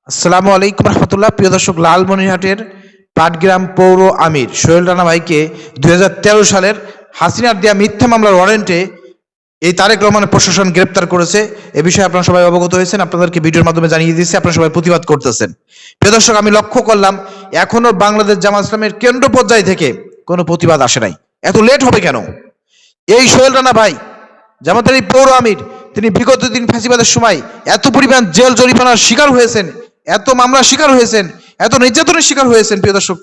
আসসালামু আলাইকুম রহমতুল্লাহ। প্রিয় দর্শক, লালমনিরহাটের পাটগ্রাম পৌর আমির সোহেল রানা ভাইকে 2013 সালের হাসিনার দেয়া মিথ্যা মামলার ওয়ারেন্টে এই তারেক রহমানের প্রশাসন গ্রেপ্তার করেছে। এ বিষয়ে আপনারা সবাই অবগত হয়েছেন, আপনাদেরকে ভিডিওর মাধ্যমে জানিয়ে দিচ্ছি, আপনারা সবাই প্রতিবাদ করতেছেন। প্রিয় দর্শক, আমি লক্ষ্য করলাম এখনো বাংলাদেশ জামাত ইসলামের কেন্দ্র পর্যায় থেকে কোনো প্রতিবাদ আসে নাই। এত লেট হবে কেন? এই সোহেল রানা ভাই, জামাতের এই পৌর আমির, তিনি বিগত দিন ফ্যাসিবাদের সময় এত পরিমাণ জেল জরিমানার শিকার হয়েছেন, এত মামলার শিকার হয়েছেন, এত নির্যাতনের শিকার হয়েছেন, প্রিয় দর্শক,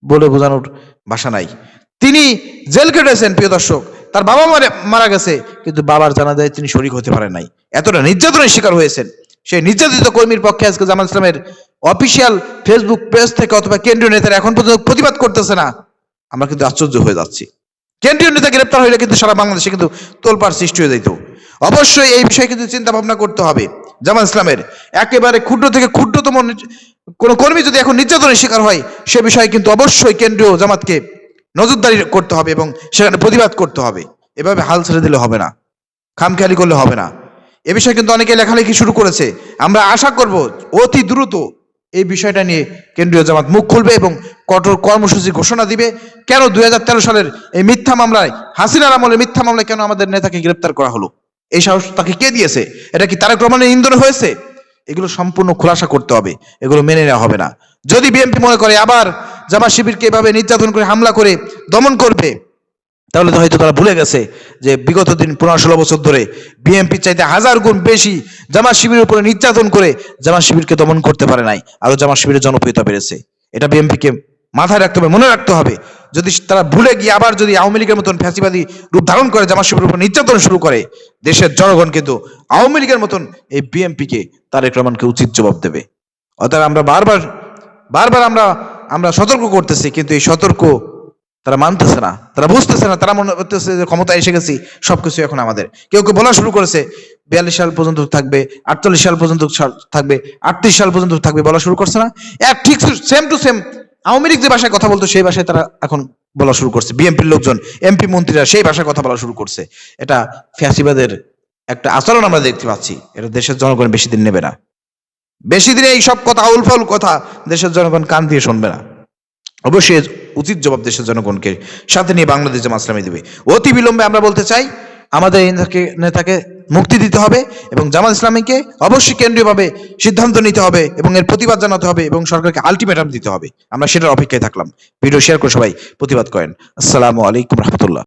বলে বোঝানোর ভাষা নাই। তিনি জেল কেটেছেন, প্রিয় দর্শক, তার বাবা মারা গেছে, কিন্তু বাবার জানাজায় তিনি শরীক হতে পারেন নাই। এতটা নির্যাতনের শিকার হয়েছেন। সেই নির্যাতিত কর্মীর পক্ষে আজকে জামাত ইসলামের অফিসিয়াল ফেসবুক পেজ থেকে অথবা কেন্দ্রীয় নেতারা এখন পর্যন্ত প্রতিবাদ করতেছে না। আমরা কিন্তু আশ্চর্য হয়ে যাচ্ছি। কেন্দ্রীয় নেতা গ্রেপ্তার হইলে কিন্তু সারা বাংলাদেশে কিন্তু তোলপাড় সৃষ্টি হয়ে যেত। অবশ্যই এই বিষয়ে কিন্তু চিন্তা ভাবনা করতে হবে জামাত ইসলামের। একেবারে ক্ষুদ্র থেকে ক্ষুদ্রতম কোন কর্মী যদি এখন নির্যাতনের শিকার হয়, সে বিষয়ে কিন্তু অবশ্যই কেন্দ্রীয় জামাতকে নজরদারি করতে হবে এবং সেখানে প্রতিবাদ করতে হবে। এভাবে হাল ছেড়ে দিলে হবে না, খামখেয়ালি করলে হবে না। এ বিষয়ে কিন্তু অনেকে লেখালেখি শুরু করেছে। আমরা আশা করব অতি দ্রুত এই বিষয়টা নিয়ে কেন্দ্রীয় জামাত মুখ খুলবে এবং কঠোর কর্মসূচি ঘোষণা দিবে। কেন 2013 সালের এই মিথ্যা মামলায়, হাসিনার আমলের মিথ্যা মামলায় কেন আমাদের নেতাকে গ্রেপ্তার করা হলো? এই সাহস তাকে কে দিয়েছে? এটা কি তারেক রহমানের ইন্ধনে হয়েছে? এগুলো সম্পূর্ণ খোলাসা করতে হবে, এগুলো মেনে নেওয়া হবে না। যদি বিএনপি মনে করে আবার জামাত শিবিরকে এভাবে নির্যাতন করে, হামলা করে দমন করবে, তাহলে তো হয়তো তারা ভুলে গেছে যে বিগত দিন 15-16 বছর ধরে বিএনপি চাইতে 1000 গুণ বেশি জামাত শিবিরের উপরে নির্যাতন করে জামাত শিবিরকে দমন করতে পারে নাই, আরো জামাত শিবিরের জনপ্রিয়তা বেড়েছে। এটা বিএনপিকে মাথায় রাখতে হবে, মনে রাখতে হবে। যদি তারা ভুলে গিয়ে আবার যদি আওয়ামী লীগের মতন ফ্যাসিবাদী রূপ ধারণ করে জামাত শিবিরের উপর নির্যাতন শুরু করে, দেশের জনগণ কিন্তু আওয়ামী লীগের মতন এই বিএনপিকে, তারেক রহমানকে উচিত জবাব দেবে। অর্থাৎ আমরা বারবার বারবার আমরা সতর্ক করতেছি, কিন্তু এই সতর্ক তারা মানতেছে না, তারা বুঝতেছে না। তারা মনে করতেছে যে ক্ষমতা এসে গেছি, সবকিছু এখন আমাদের। কেউ কেউ বলা শুরু করেছে 42 সাল পর্যন্ত থাকবে, 48 সাল পর্যন্ত থাকবে, 38 সাল পর্যন্ত থাকবে, বলা শুরু করছে না? ঠিক same to same Awami League যে ভাষায় কথা বলতো সেই ভাষায় তারা এখন বলা শুরু করছে। বিএনপির লোকজন, এমপি মন্ত্রীরা সেই ভাষায় কথা বলা শুরু করছে। এটা ফ্যাসিবাদের একটা আচরণ আমরা দেখতে পাচ্ছি। এটা দেশের জনগণ বেশি দিন নেবে না। বেশি দিনে এই সব কথা, আউল ফাউল কথা দেশের জনগণ কান দিয়ে শুনবে না। অবশ্যই উচিত জবাব দেশের জনগণকে সাথে নিয়ে বাংলাদেশ জামাত ইসলামী দেবে। অতি বিলম্বে আমরা বলতে চাই, আমাদের এই নেতাকে মুক্তি দিতে হবে এবং জামাত ইসলামীকে অবশ্যই কেন্দ্রীয়ভাবে সিদ্ধান্ত নিতে হবে এবং এর প্রতিবাদ জানাতে হবে এবং সরকারকে আলটিমেটাম দিতে হবে। আমরা সেটার অপেক্ষায় থাকলাম। ভিডিও শেয়ার করে সবাই প্রতিবাদ করেন। আসসালামু আলাইকুম রহমতুল্লাহ।